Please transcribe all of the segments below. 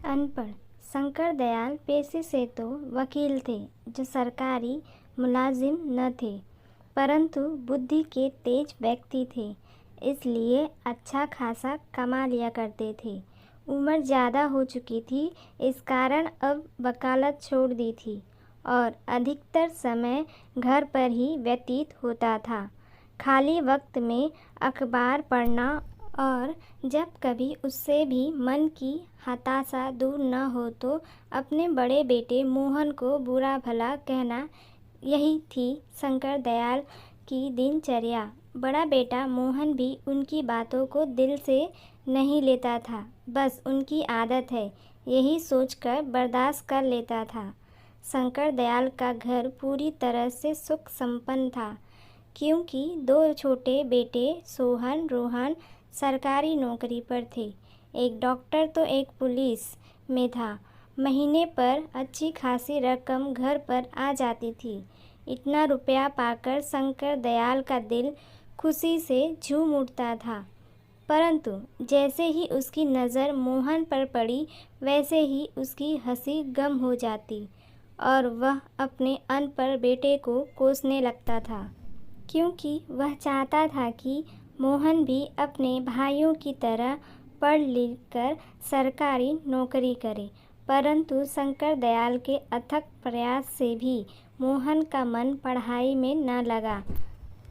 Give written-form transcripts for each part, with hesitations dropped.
अनपढ़ शंकर दयाल पेशे से तो वकील थे जो सरकारी मुलाजिम न थे, परंतु बुद्धि के तेज व्यक्ति थे, इसलिए अच्छा खासा कमा लिया करते थे। उम्र ज़्यादा हो चुकी थी, इस कारण अब वकालत छोड़ दी थी और अधिकतर समय घर पर ही व्यतीत होता था। खाली वक्त में अखबार पढ़ना और जब कभी उससे भी मन की हताशा दूर न हो तो अपने बड़े बेटे मोहन को बुरा भला कहना, यही थी शंकर दयाल की दिनचर्या। बड़ा बेटा मोहन भी उनकी बातों को दिल से नहीं लेता था, बस उनकी आदत है यही सोचकर बर्दाश्त कर लेता था। शंकर दयाल का घर पूरी तरह से सुख संपन्न था, क्योंकि दो छोटे बेटे सोहन रोहन सरकारी नौकरी पर थे। एक डॉक्टर तो एक पुलिस में था। महीने पर अच्छी खासी रकम घर पर आ जाती थी। इतना रुपया पाकर शंकर दयाल का दिल खुशी से झूम उठता था, परंतु जैसे ही उसकी नज़र मोहन पर पड़ी वैसे ही उसकी हंसी गम हो जाती और वह अपने अनपढ़ बेटे को कोसने लगता था, क्योंकि वह चाहता था कि मोहन भी अपने भाइयों की तरह पढ़ लिख कर सरकारी नौकरी करे। परंतु शंकर दयाल के अथक प्रयास से भी मोहन का मन पढ़ाई में न लगा।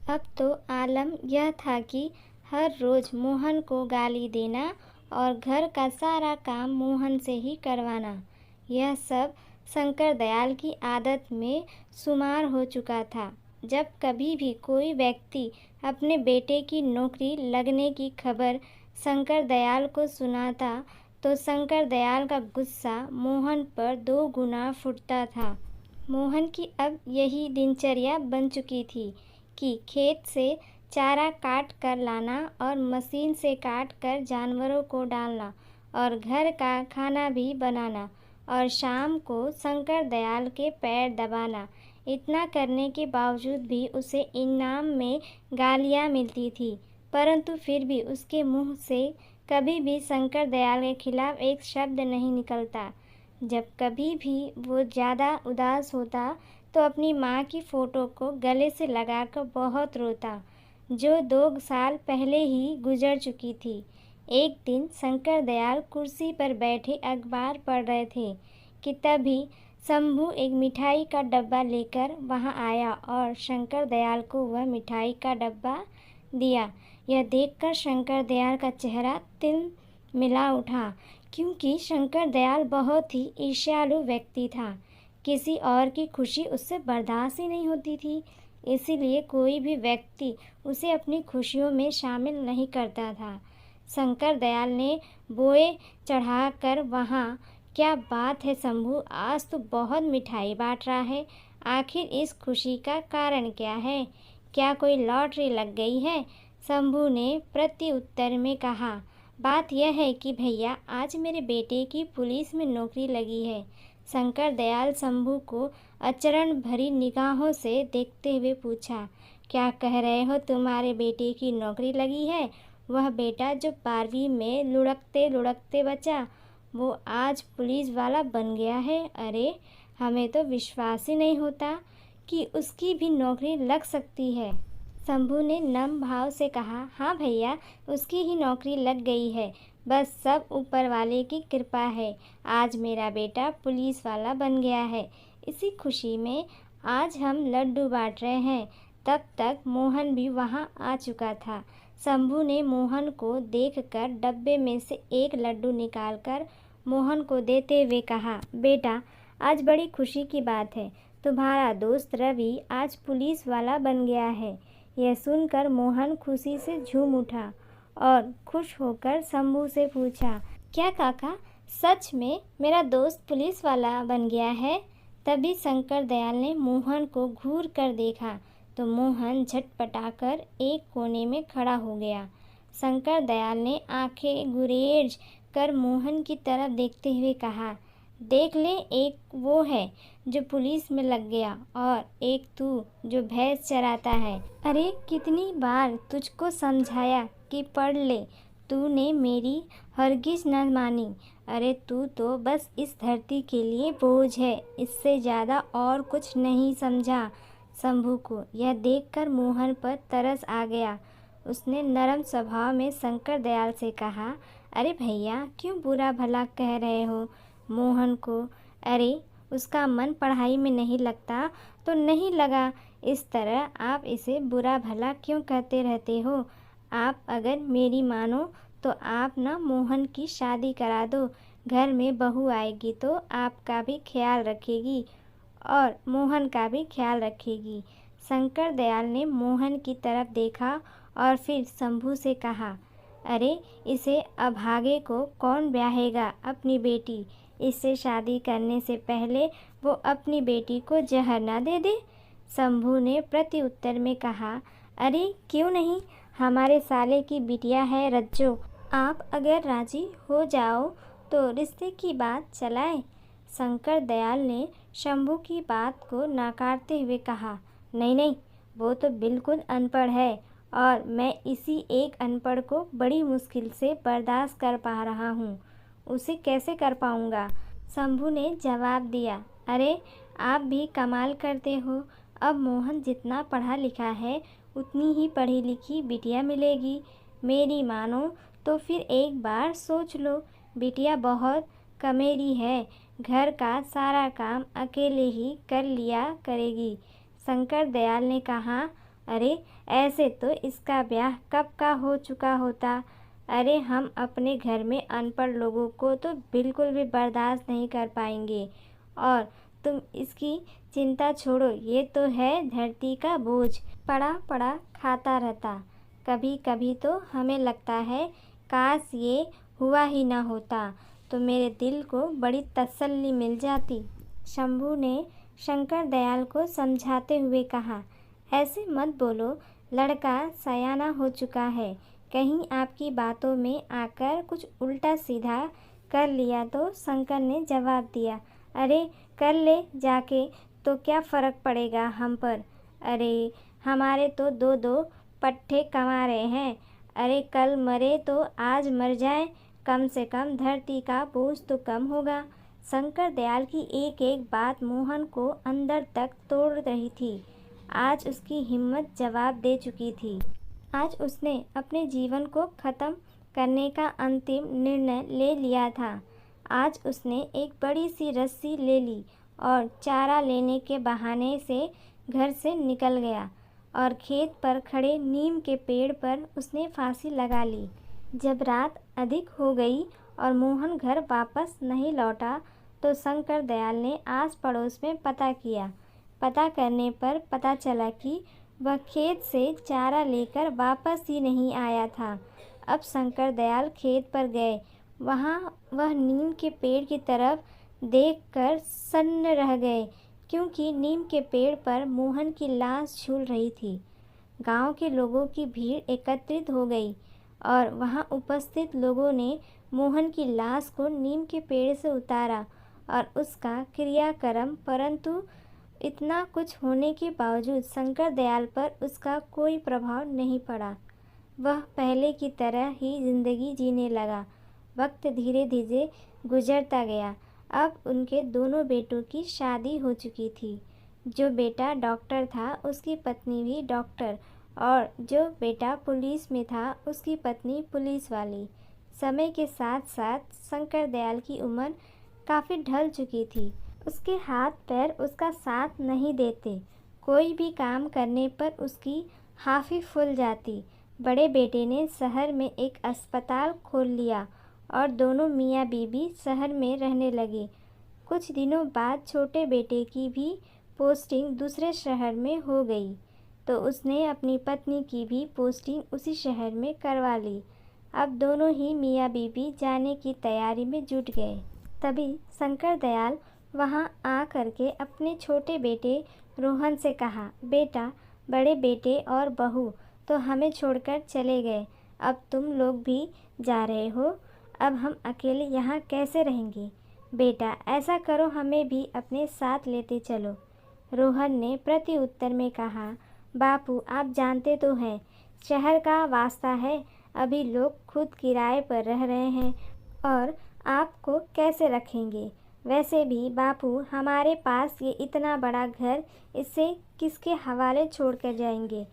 अब तो आलम यह था कि हर रोज़ मोहन को गाली देना और घर का सारा काम मोहन से ही करवाना, यह सब शंकर दयाल की आदत में शुमार हो चुका था। जब कभी भी कोई व्यक्ति अपने बेटे की नौकरी लगने की खबर शंकर दयाल को सुनाता तो शंकर दयाल का गुस्सा मोहन पर 2 गुना फुटता था। मोहन की अब यही दिनचर्या बन चुकी थी कि खेत से चारा काट कर लाना और मशीन से काट कर जानवरों को डालना और घर का खाना भी बनाना और शाम को शंकर दयाल के पैर दबाना। इतना करने के बावजूद भी उसे इनाम में गालियाँ मिलती थी, परंतु फिर भी उसके मुंह से कभी भी शंकर दयाल के खिलाफ एक शब्द नहीं निकलता। जब कभी भी वो ज़्यादा उदास होता तो अपनी माँ की फ़ोटो को गले से लगाकर बहुत रोता, जो 2 साल पहले ही गुजर चुकी थी। एक दिन शंकर दयाल कुर्सी पर बैठे अखबार पढ़ रहे थे कि तभी शंभू एक मिठाई का डब्बा लेकर वहां आया और शंकर दयाल को वह मिठाई का डब्बा दिया। यह देखकर शंकर दयाल का चेहरा तिल मिला उठा, क्योंकि शंकर दयाल बहुत ही ईर्ष्यालु व्यक्ति था। किसी और की खुशी उससे बर्दाश्त ही नहीं होती थी, इसीलिए कोई भी व्यक्ति उसे अपनी खुशियों में शामिल नहीं करता था। शंकर दयाल ने बोए चढ़ाकर वहाँ, क्या बात है शंभू, आज तो बहुत मिठाई बांट रहा है, आखिर इस खुशी का कारण क्या है? क्या कोई लॉटरी लग गई है? शंभू ने प्रत्युत्तर में कहा, बात यह है कि भैया आज मेरे बेटे की पुलिस में नौकरी लगी है। शंकर दयाल शंभू को अचरज भरी निगाहों से देखते हुए पूछा, क्या कह रहे हो, तुम्हारे बेटे की नौकरी लगी है? वह बेटा जो 12वीं में लुढ़कते लुढ़कते बचा, वो आज पुलिस वाला बन गया है। अरे हमें तो विश्वास ही नहीं होता कि उसकी भी नौकरी लग सकती है। शंभू ने नम भाव से कहा, हाँ भैया उसकी ही नौकरी लग गई है, बस सब ऊपर वाले की कृपा है। आज मेरा बेटा पुलिस वाला बन गया है। इसी खुशी में आज हम लड्डू बांट रहे हैं। तब तक मोहन भी वहाँ आ चुका था। शंभू ने मोहन को देखकर डब्बे में से एक लड्डू निकालकर मोहन को देते हुए कहा, बेटा आज बड़ी खुशी की बात है, तुम्हारा दोस्त रवि आज पुलिस वाला बन गया है। यह सुनकर मोहन खुशी से झूम उठा और खुश होकर शंभू से पूछा, क्या काका सच में मेरा दोस्त पुलिस वाला बन गया है? तभी शंकर दयाल ने मोहन को घूर कर देखा तो मोहन झटपटाकर एक कोने में खड़ा हो गया। शंकर दयाल ने आंखें गुरेज कर मोहन की तरफ देखते हुए कहा, देख ले, एक वो है जो पुलिस में लग गया और एक तू जो भैंस चराता है। अरे कितनी बार तुझको समझाया कि पढ़ ले, तूने मेरी हरगिज न मानी। अरे तू तो बस इस धरती के लिए बोझ है, इससे ज़्यादा और कुछ नहीं समझा। शंभू को यह देखकर मोहन पर तरस आ गया। उसने नरम स्वभाव में शंकर दयाल से कहा, अरे भैया क्यों बुरा भला कह रहे हो मोहन को। अरे उसका मन पढ़ाई में नहीं लगता तो नहीं लगा, इस तरह आप इसे बुरा भला क्यों कहते रहते हो। आप अगर मेरी मानो तो आप ना मोहन की शादी करा दो। घर में बहू आएगी तो आपका भी ख्याल रखेगी और मोहन का भी ख्याल रखेगी। शंकर दयाल ने मोहन की तरफ देखा और फिर शंभू से कहा, अरे इसे अभागे को कौन ब्याहेगा अपनी बेटी। इससे शादी करने से पहले वो अपनी बेटी को जहर ना दे दे। शंभू ने प्रति उत्तर में कहा, अरे क्यों नहीं, हमारे साले की बिटिया है रज्जो, आप अगर राजी हो जाओ तो रिश्ते की बात चलाएं। शंकर दयाल ने शंभू की बात को नकारते हुए कहा, नहीं नहीं, वो तो बिल्कुल अनपढ़ है और मैं इसी एक अनपढ़ को बड़ी मुश्किल से बर्दाश्त कर पा रहा हूँ, उसे कैसे कर पाऊँगा। शंभू ने जवाब दिया, अरे आप भी कमाल करते हो। अब मोहन जितना पढ़ा लिखा है उतनी ही पढ़ी लिखी बिटिया मिलेगी। मेरी मानो तो फिर एक बार सोच लो, बिटिया बहुत कमेरी है, घर का सारा काम अकेले ही कर लिया करेगी। शंकर दयाल ने कहा, अरे ऐसे तो इसका ब्याह कब का हो चुका होता। अरे हम अपने घर में अनपढ़ लोगों को तो बिल्कुल भी बर्दाश्त नहीं कर पाएंगे। और तुम इसकी चिंता छोड़ो, ये तो है धरती का बोझ, पड़ा पड़ा खाता रहता। कभी कभी तो हमें लगता है काश ये हुआ ही ना होता तो मेरे दिल को बड़ी तसल्ली मिल जाती। शंभू ने शंकर दयाल को समझाते हुए कहा, ऐसे मत बोलो, लड़का सयाना हो चुका है, कहीं आपकी बातों में आकर कुछ उल्टा सीधा कर लिया तो। शंकर ने जवाब दिया, अरे कर ले जाके, तो क्या फ़र्क पड़ेगा हम पर। अरे हमारे तो दो दो पट्टे कमा रहे हैं, अरे कल मरे तो आज मर जाए, कम से कम धरती का बोझ तो कम होगा। शंकर दयाल की एक एक बात मोहन को अंदर तक तोड़ रही थी। आज उसकी हिम्मत जवाब दे चुकी थी। आज उसने अपने जीवन को ख़त्म करने का अंतिम निर्णय ले लिया था। आज उसने एक बड़ी सी रस्सी ले ली और चारा लेने के बहाने से घर से निकल गया और खेत पर खड़े नीम के पेड़ पर उसने फांसी लगा ली। जब रात अधिक हो गई और मोहन घर वापस नहीं लौटा तो शंकर दयाल ने आस पड़ोस में पता किया। पता करने पर पता चला कि वह खेत से चारा लेकर वापस ही नहीं आया था। अब शंकर दयाल खेत पर गए, वहाँ वह नीम के पेड़ की तरफ देखकर सन्न रह गए, क्योंकि नीम के पेड़ पर मोहन की लाश झूल रही थी। गांव के लोगों की भीड़ एकत्रित हो गई और वहां उपस्थित लोगों ने मोहन की लाश को नीम के पेड़ से उतारा और उसका क्रियाक्रम, परंतु इतना कुछ होने के बावजूद शंकर दयाल पर उसका कोई प्रभाव नहीं पड़ा। वह पहले की तरह ही जिंदगी जीने लगा। वक्त धीरे धीरे गुजरता गया। अब उनके दोनों बेटों की शादी हो चुकी थी। जो बेटा डॉक्टर था उसकी पत्नी भी डॉक्टर, और जो बेटा पुलिस में था उसकी पत्नी पुलिस वाली। समय के साथ साथ शंकर दयाल की उम्र काफ़ी ढल चुकी थी। उसके हाथ पैर उसका साथ नहीं देते। कोई भी काम करने पर उसकी हाफी फूल जाती। बड़े बेटे ने शहर में एक अस्पताल खोल लिया और दोनों मियाँ बीवी शहर में रहने लगे। कुछ दिनों बाद छोटे बेटे की भी पोस्टिंग दूसरे शहर में हो गई, तो उसने अपनी पत्नी की भी पोस्टिंग उसी शहर में करवा ली। अब दोनों ही मियाँ बीवी जाने की तैयारी में जुट गए। तभी शंकर दयाल वहाँ आ करके अपने छोटे बेटे रोहन से कहा, बेटा, बड़े बेटे और बहू तो हमें छोड़कर चले गए, अब तुम लोग भी जा रहे हो, अब हम अकेले यहाँ कैसे रहेंगे। बेटा ऐसा करो, हमें भी अपने साथ लेते चलो। रोहन ने प्रति उत्तर में कहा, बापू आप जानते तो हैं, शहर का वास्ता है, अभी लोग खुद किराए पर रह रहे हैं और आपको कैसे रखेंगे? वैसे भी बापू हमारे पास ये इतना बड़ा घर, इसे किसके हवाले छोड़ कर जाएंगे?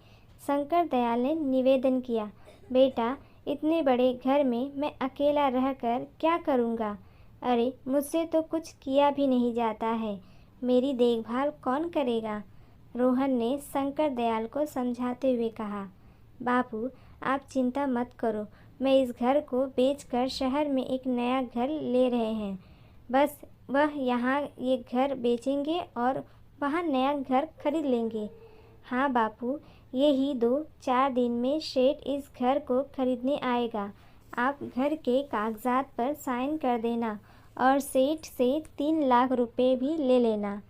शंकर दयाल ने निवेदन किया। बेटा, इतने बड़े घर में मैं अकेला रहकर क्या करूँगा? अरे, मुझसे तो कुछ किया भी नहीं जाता है, मेरी देखभाल कौन करेगा? रोहन ने शंकर दयाल को समझाते हुए कहा। बापू, आप चिंता मत करो, मैं इस घर को बेचकर शहर में एक नया घर ले रहे हैं। बस वह यहाँ ये घर बेचेंगे और वहाँ नया घर खरीद लेंगे। हाँ बापू, यही 2-4 दिन में सेठ इस घर को खरीदने आएगा। आप घर के कागजात पर साइन कर देना और सेठ से 3 लाख रुपए भी ले लेना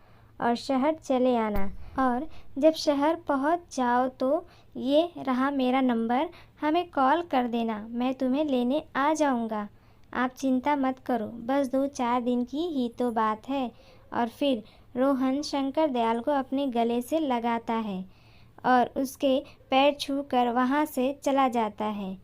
और शहर चले आना। और जब शहर पहुंच जाओ तो ये रहा मेरा नंबर, हमें कॉल कर देना, मैं तुम्हें लेने आ जाऊंगा। आप चिंता मत करो, बस 2-4 दिन की ही तो बात है। और फिर रोहन शंकर दयाल को अपने गले से लगाता है और उसके पैर छूकर वहाँ से चला जाता है।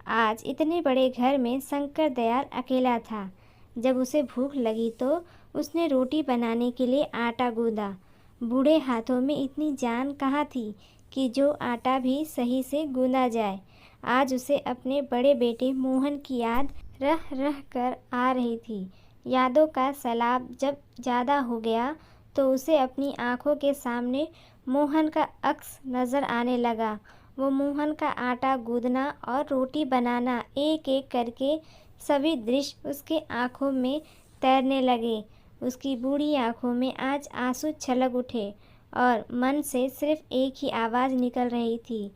आज इतने बड़े घर में शंकर दयाल अकेला था। जब उसे भूख लगी तो उसने रोटी बनाने के लिए आटा गूंदा। बूढ़े हाथों में इतनी जान कहाँ थी कि जो आटा भी सही से गूंदा जाए। आज उसे अपने बड़े बेटे मोहन की याद रह रह कर आ रही थी। यादों का सैलाब जब ज़्यादा हो गया तो उसे अपनी आंखों के सामने मोहन का अक्स नज़र आने लगा। वो मोहन का आटा गूंदना और रोटी बनाना एक एक करके सभी दृश्य उसके आंखों में तैरने लगे। उसकी बूढ़ी आंखों में आज आंसू छलक उठे और मन से सिर्फ एक ही आवाज़ निकल रही थी,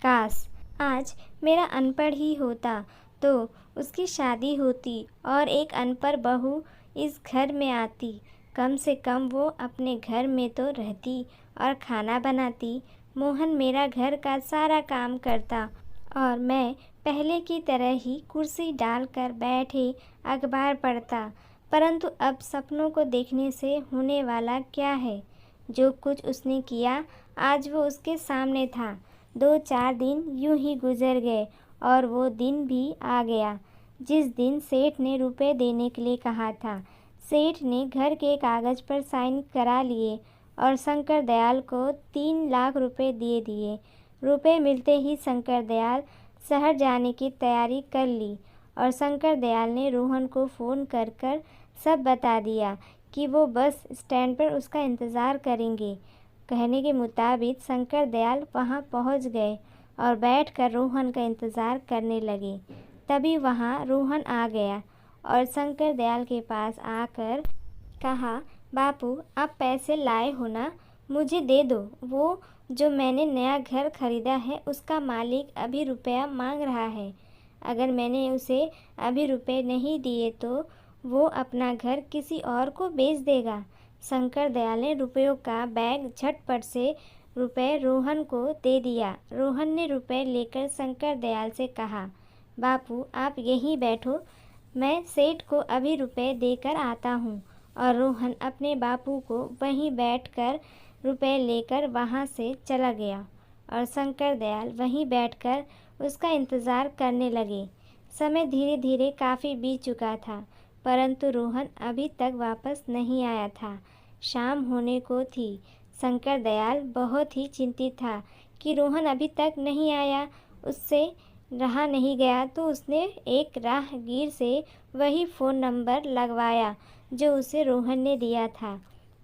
काश आज मेरा अनपढ़ ही होता तो उसकी शादी होती और एक अनपढ़ बहू इस घर में आती। कम से कम वो अपने घर में तो रहती और खाना बनाती। मोहन मेरा घर का सारा काम करता और मैं पहले की तरह ही कुर्सी डालकर बैठे अखबार पढ़ता। परंतु अब सपनों को देखने से होने वाला क्या है? जो कुछ उसने किया आज वो उसके सामने था। 2-4 दिन यूं ही गुजर गए और वो दिन भी आ गया जिस दिन सेठ ने रुपए देने के लिए कहा था। सेठ ने घर के कागज़ पर साइन करा लिए और शंकर दयाल को 3 लाख रुपए दे दिए। रुपए मिलते ही शंकर दयाल शहर जाने की तैयारी कर ली और शंकर दयाल ने रोहन को फ़ोन कर कर सब बता दिया कि वो बस स्टैंड पर उसका इंतज़ार करेंगे। कहने के मुताबिक शंकर दयाल वहाँ पहुँच गए और बैठकर रोहन का इंतज़ार करने लगे। तभी वहाँ रोहन आ गया और शंकर दयाल के पास आकर कहा, बापू आप पैसे लाए हो ना, मुझे दे दो। वो जो मैंने नया घर खरीदा है उसका मालिक अभी रुपया मांग रहा है। अगर मैंने उसे अभी रुपए नहीं दिए तो वो अपना घर किसी और को बेच देगा। शंकर दयाल ने रुपयों का बैग झटपट से रुपए रोहन को दे दिया। रोहन ने रुपए लेकर शंकर दयाल से कहा, बापू आप यहीं बैठो, मैं सेठ को अभी रुपए देकर आता हूँ। और रोहन अपने बापू को वहीं बैठकर रुपए लेकर वहाँ से चला गया और शंकर दयाल वहीं बैठकर उसका इंतज़ार करने लगे। समय धीरे धीरे काफ़ी बीत चुका था, परंतु रोहन अभी तक वापस नहीं आया था। शाम होने को थी। शंकर दयाल बहुत ही चिंतित था कि रोहन अभी तक नहीं आया। उससे रहा नहीं गया तो उसने एक राहगीर से वही फ़ोन नंबर लगवाया जो उसे रोहन ने दिया था,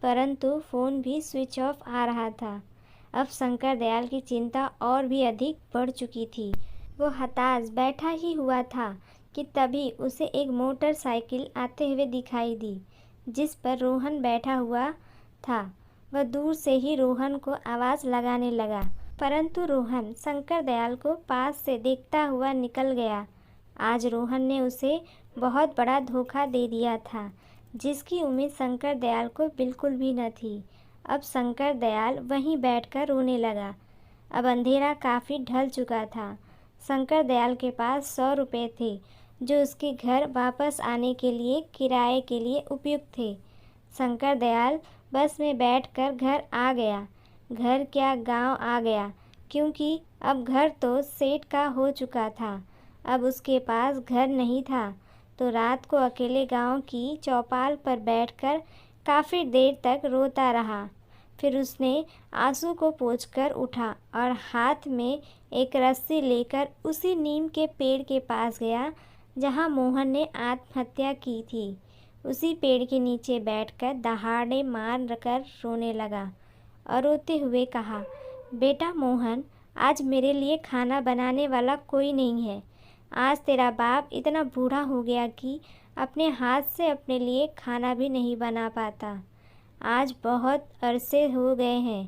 परंतु फ़ोन भी स्विच ऑफ आ रहा था। अब शंकर दयाल की चिंता और भी अधिक बढ़ चुकी थी। वो हताश बैठा ही हुआ था कि तभी उसे एक मोटरसाइकिल आते हुए दिखाई दी जिस पर रोहन बैठा हुआ था। वह दूर से ही रोहन को आवाज़ लगाने लगा, परंतु रोहन शंकर दयाल को पास से देखता हुआ निकल गया। आज रोहन ने उसे बहुत बड़ा धोखा दे दिया था जिसकी उम्मीद शंकर दयाल को बिल्कुल भी न थी। अब शंकर दयाल वहीं बैठकर रोने लगा। अब अंधेरा काफ़ी ढल चुका था। शंकर दयाल के पास 100 रुपये थे जो उसके घर वापस आने के लिए किराए के लिए उपयुक्त थे। शंकर दयाल बस में बैठकर घर आ गया। घर क्या गांव आ गया, क्योंकि अब घर तो सेठ का हो चुका था। अब उसके पास घर नहीं था तो रात को अकेले गांव की चौपाल पर बैठकर काफ़ी देर तक रोता रहा। फिर उसने आंसू को पोंछकर उठा और हाथ में एक रस्सी लेकर उसी नीम के पेड़ के पास गया जहां मोहन ने आत्महत्या की थी। उसी पेड़ के नीचे बैठकर दहाड़े मार कर रोने लगा और रोते हुए कहा, बेटा मोहन, आज मेरे लिए खाना बनाने वाला कोई नहीं है। आज तेरा बाप इतना बूढ़ा हो गया कि अपने हाथ से अपने लिए खाना भी नहीं बना पाता। आज बहुत अरसे हो गए हैं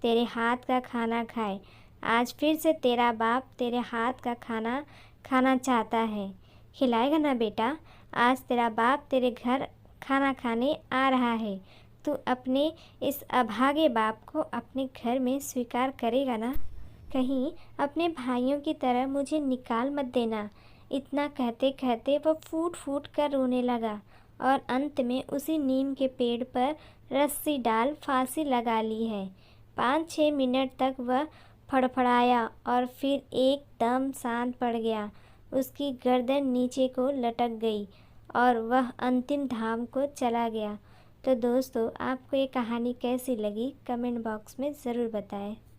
तेरे हाथ का खाना खाए। आज फिर से तेरा बाप तेरे हाथ का खाना खाना चाहता है। खिलाएगा ना बेटा? आज तेरा बाप तेरे घर खाना खाने आ रहा है। तू अपने इस अभागे बाप को अपने घर में स्वीकार करेगा ना? कहीं अपने भाइयों की तरह मुझे निकाल मत देना। इतना कहते कहते वह फूट फूट कर रोने लगा और अंत में उसी नीम के पेड़ पर रस्सी डाल फांसी लगा ली है। 5-6 मिनट तक वह फड़फड़ाया और फिर एकदम शांत पड़ गया। उसकी गर्दन नीचे को लटक गई और वह अंतिम धाम को चला गया। तो दोस्तों, आपको ये कहानी कैसी लगी कमेंट बॉक्स में ज़रूर बताएं।